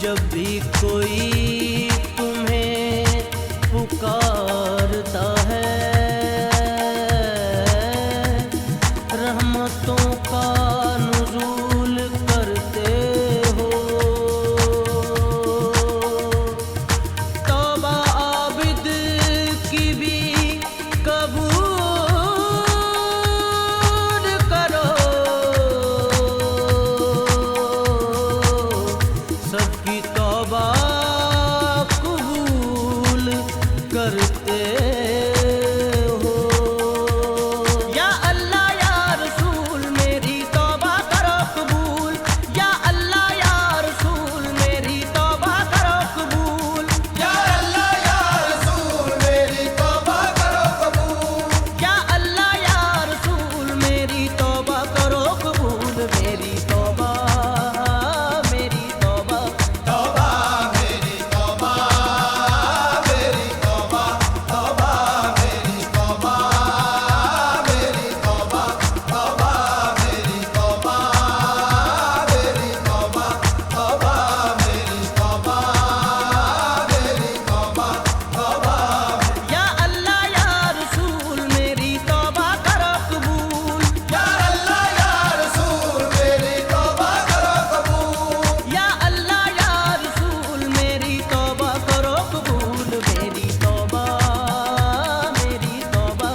जब भी कोई तुम्हें पुकारता है, रहमतों का नुज़ूल करते हो। तौबा आबिद की भी कबूल करो, सबकी तौबा कबूल करते हो। या अल्लाह या रसूल मेरी तौबा करो कबूल, या अल्लाह या रसूल मेरी तौबा करो कबूल, या अल्लाह या रसूल मेरी तौबा करो कबूल, या अल्लाह या रसूल मेरी तौबा करो कबूल। मेरी तौबा मेरी तौबा तौबा मेरी तौबा, मेरी तौबा, तौबा मेरी तौबा, मेरी तौबा, तौबा मेरी तौबा, मेरी तौबा, तौबा मेरी तौबा, मेरी तौबा, तौबा। या अल्लाह या रसूल मेरी तौबा करो कबूल, या अल्लाह या रसूल मेरी तौबा करो कबूल, या अल्लाह या रसूल मेरी तौबा करो कबूल। मेरी तौबा मेरी तौबा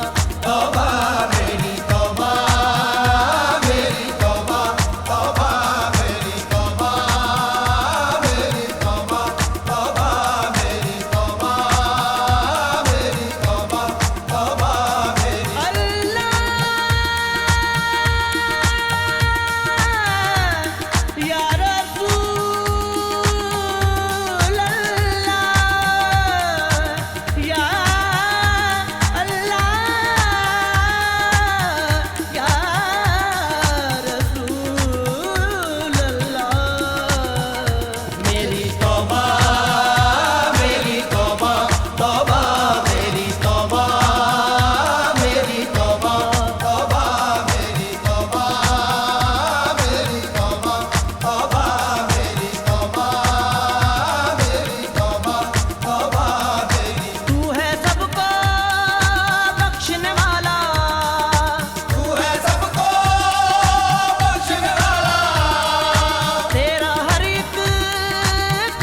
तौबा मेरी तौबा, मेरी तौबा, तौबा मेरी तौबा, मेरी तौबा, तौबा मेरी तौबा, मेरी तौबा, तौबा मेरी। अल्लाह या रसूल अल्लाह, या अल्लाह या रसूल अल्लाह। मेरी तौबा मेरी तौबा, तौबा मेरी तौबा, मेरी तौबा, तौबा मेरी तौबा, मेरी तौबा, तौबा मेरी तौबा, मेरी तौबा, तौबा मेरी। तू है सबको बख्शने वाला, तू है सबको बख्शने वाला, तेरा हर एक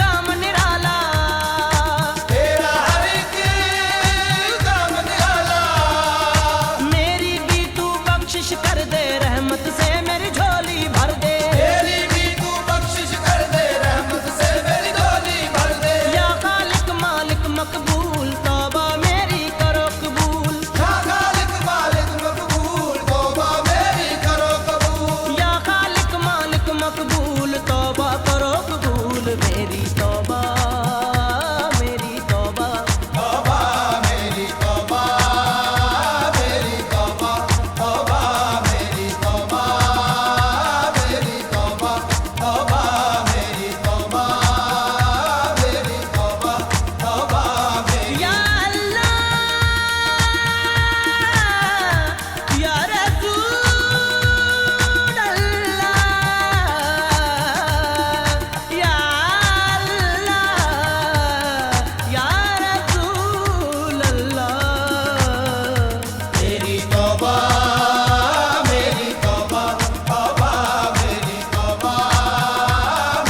काम निराला। तेरा हर एक काम निराला। मेरी भी तू बख्शिश कर दे, रहमत से मेरी झोली भर दे। तेरी भी तू बख्शिश कर दे, रहमत से मेरी झोली भर दे। या खालिक मालिक मकबूल तौबा मेरी करो कबूल, या खालिक मालिक मकबूल तौबा मेरी करो कबूल, या खालिक मालिक मकबूल तौबा करो कबूल। मेरी तौबा मेरी तौबा तौबा मेरी तौबा, मेरी तौबा, तौबा मेरी तौबा, मेरी तौबा, तौबा मेरी तौबा, मेरी तौबा, तौबा मेरी। या अल्लाह या रसूल अल्लाह, या अल्लाह या रसूल अल्लाह। मेरी तौबा मेरी तौबा, तौबा मेरी तौबा,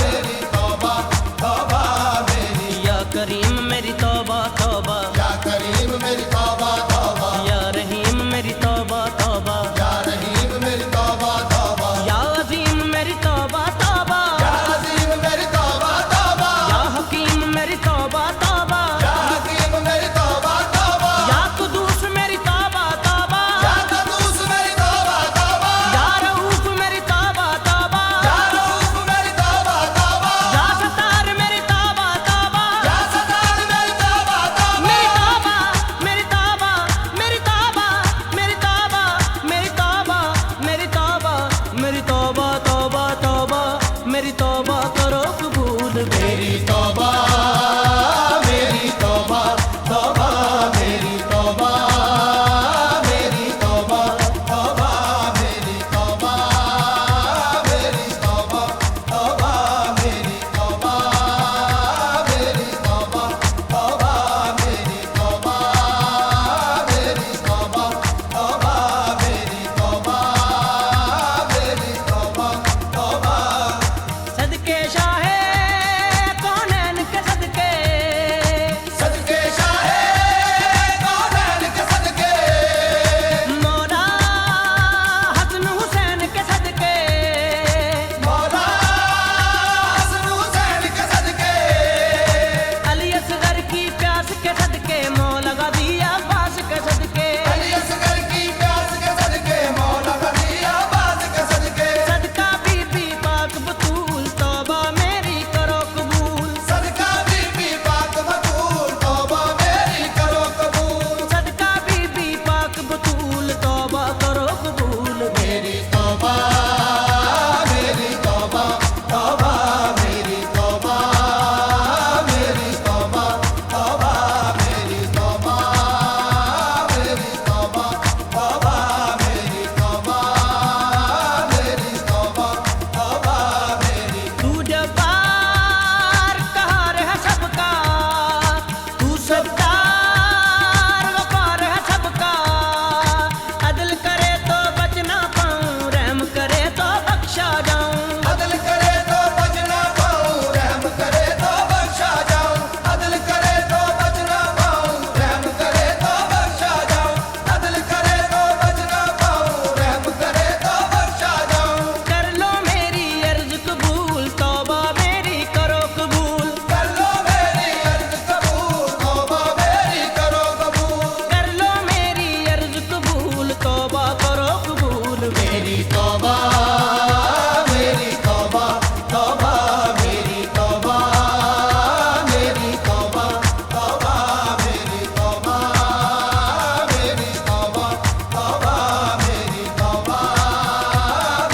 मेरी तौबा, तौबा मेरी। या करीम मेरी तौबा तौबा, या करीम मेरी तौबा तौबा, या रहीम मेरी तौबा तौबा, या रहीम मेरी तौबा तौबा, या अजीम मेरी तौबा तौबा, या अजीम मेरी तौबा तौबा, या हकीम मेरी तौबा तौबा, या हकीम मेरी तौबा तौबा, या कुदूस मेरी तौबा तौबा, या कदूस मेरी तौबा तौबा, या रऊफ मेरी तौबा तौबा, या रऊफ मेरी तौबा तौबा, या सत्तार मेरी तौबा तौबा, या सत्तार मेरी तौबा मेरी तौबा तौबा मेरी तौबा मेरी तौबा तौबा मेरी तौबा मेरी तौबा तौबा मेरी तौबा मेरी तौबा तौबा मेरी तौबा मेरी तौबा तौबा मेरी तौबा मेरी तौबा तौबा सदके शाहे कौनैन के सदके, सदके शाहे कौनैन के सदके मौला हसन हुसैन के सदके, मौला हसन हुसैन के सदके अली असगर की प्यास के सदके, मौला गाजी अब्बास के सदके, अली असगर की प्यास के सदके मौला गनी अब्बास के सदके सदका बीबी पाक बतूल तौबा मेरी करो कबूल, सदका बीबी पाक बतूल तौबा मेरी करो कबूल सदका बीबी पाक बतूल तौबा करो कबूल। मेरी तौबा मेरी तौबा तौबा मेरी तौबा मेरी तौबा तौबा मेरी तौबा मेरी तौबा तौबा मेरी तौबा मेरी तौबा तौबा मेरी तू जब्बार कहार है सबका, तू सत्तार वकार है सबका, अदल करे तो बच ना पाऊं, रहम करे तो बख्शा जाऊं, अदल करे तो बच ना पाऊं रहम करे तो बख्शा जाऊं अदल करे तो बच ना पाऊं रहम करे तो बख्शा जाऊं अदल करे तो बच ना पाऊं रहम करे तो बख्शा जाऊं कर लो मेरी अर्ज कबूल तौबा मेरी करो कबूल, कर लो मेरी अर्ज कबूल तौबा मेरी करो कबूल कर लो मेरी अर्ज कबूल तौबा करो कबूल। मेरी तौबा मेरी तौबा तौबा मेरी तौबा मेरी तौबा तौबा मेरी तौबा मेरी तौबा तौबा मेरी तौबा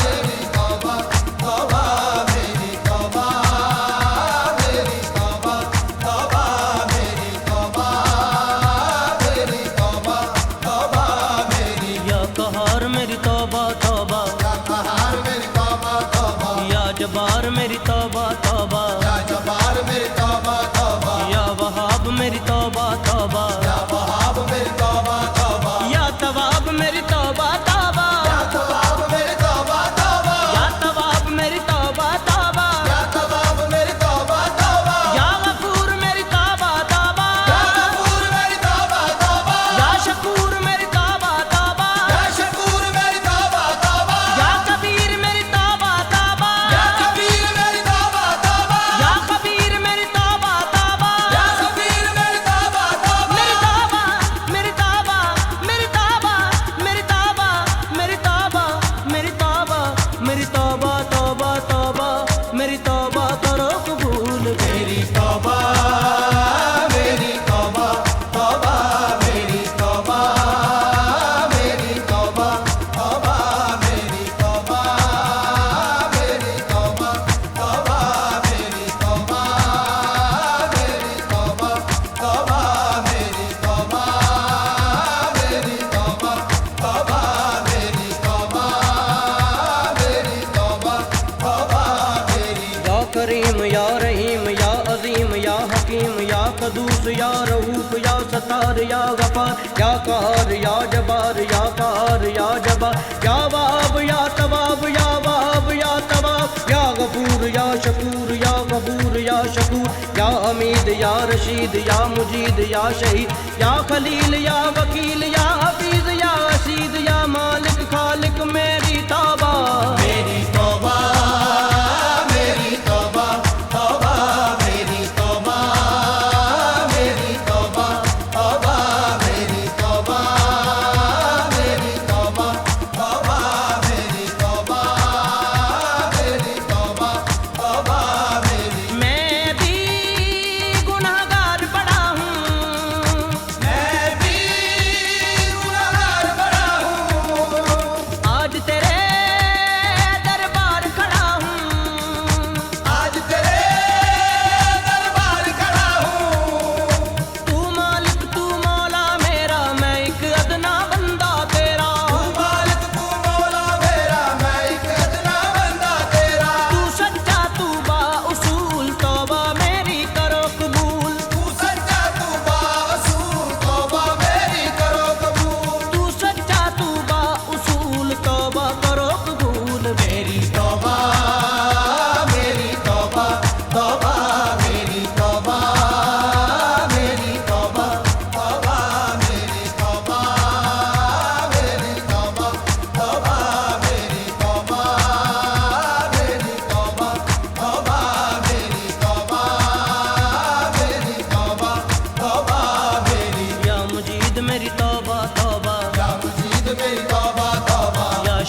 मेरी तौबा तौबा मेरी तौबा मेरी तौबा तौबा मेरी तौबा मेरी तौबा तौबा मेरी या कहार मेरी तौबा तौबा, कहार मेरी तौबा तौबा या जबार मेरी तौबा तौबा, या जबार मेरी तौबा तौबा या वहाब मेरी तौबा तौबा, या वहाब मेरी तौबा तौबा या तवाब मेरी तौबा तौबा, या तवाब मेरी तौबा तौबा या तवाब मेरी तौबा तौबा, या तवाब मेरी तौबा तौबा या गफूर मेरी तौबा तौबा, या गफूर मेरी तौबा तौबा या शकूर मेरी तौबा तौबा, या शकूर मेरी तौबा तौबा या कबीर मेरी तौबा तौबा, या कबीर मेरी तौबा तौबा या कबीर मेरी तौबा तौबा, या कबीर मेरी तौबा तौबा मेरी तौबा मेरी तौबा मेरी तौबा मेरी तौबा मेरी तौबा मेरी तौबा मेरी तौबा तौबा तौबा मेरी तौबा करो कबूल। मेरी तौबा मेरी तौबा तौबा मेरी तौबा मेरी तौबा तौबा मेरी तौबा मेरी तौबा तौबा मेरी तौबा मेरी तौबा तौबा मेरी तौबा मेरी तौबा तौबा मेरी तौबा मेरी तौबा तौबा मेरी या करीम या रहीम या अजीम या हकीम या कदूस या रऊफ या सतार या गफार या कहर या जबार या कहर या जबार या वहाब या तवाब या वहाब या तवाब या गफूर या शकूर या गफूर या शकूर या हमीद या रशीद या मुजीद या शहीद या खलील या वकील या हफीज या असीद या मालिक खालिक मेरी तौबा मेरी तौबा मेरी तौबा तौबा मेरी तौबा मेरी तौबा तौबा मेरी तौबा मेरी तौबा तौबा मेरी तौबा मेरी तौबा तौबा मेरी मैं भी गुनहगार बड़ा हूँ, मैं भी गुनहगार बड़ा हूँ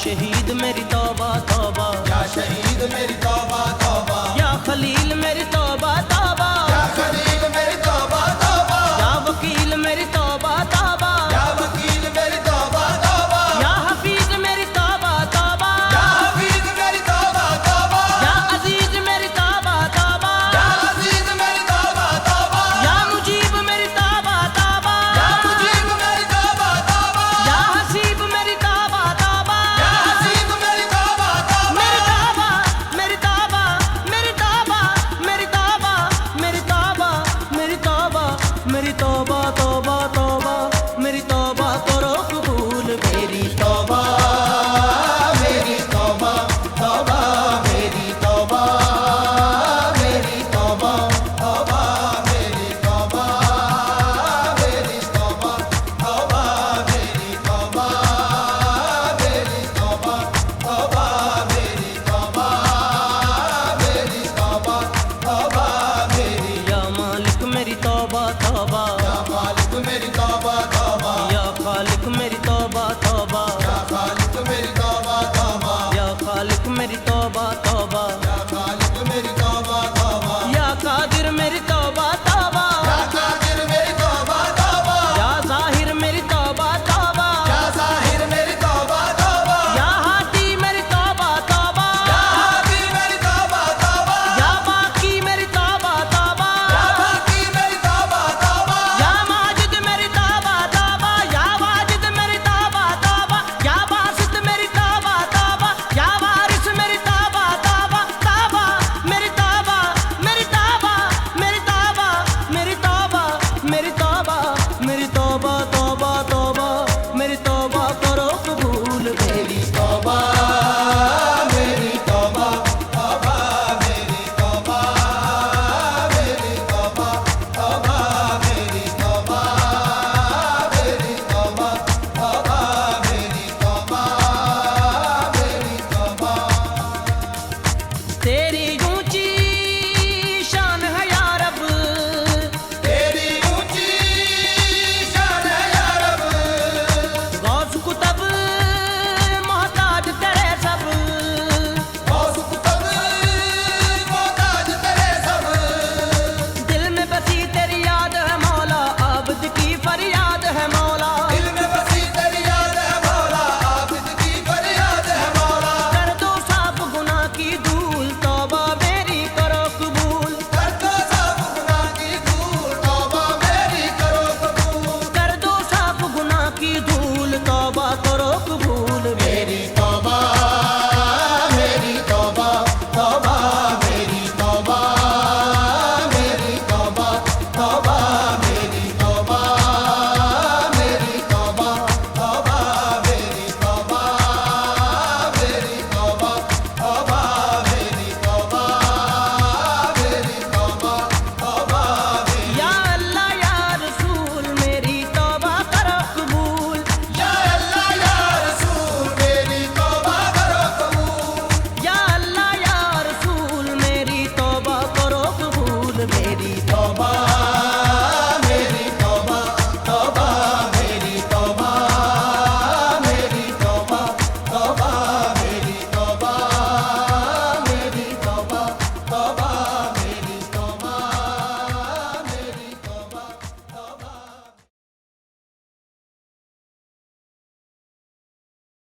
शहीद मेरी तौबा तौबा, या शहीद मेरी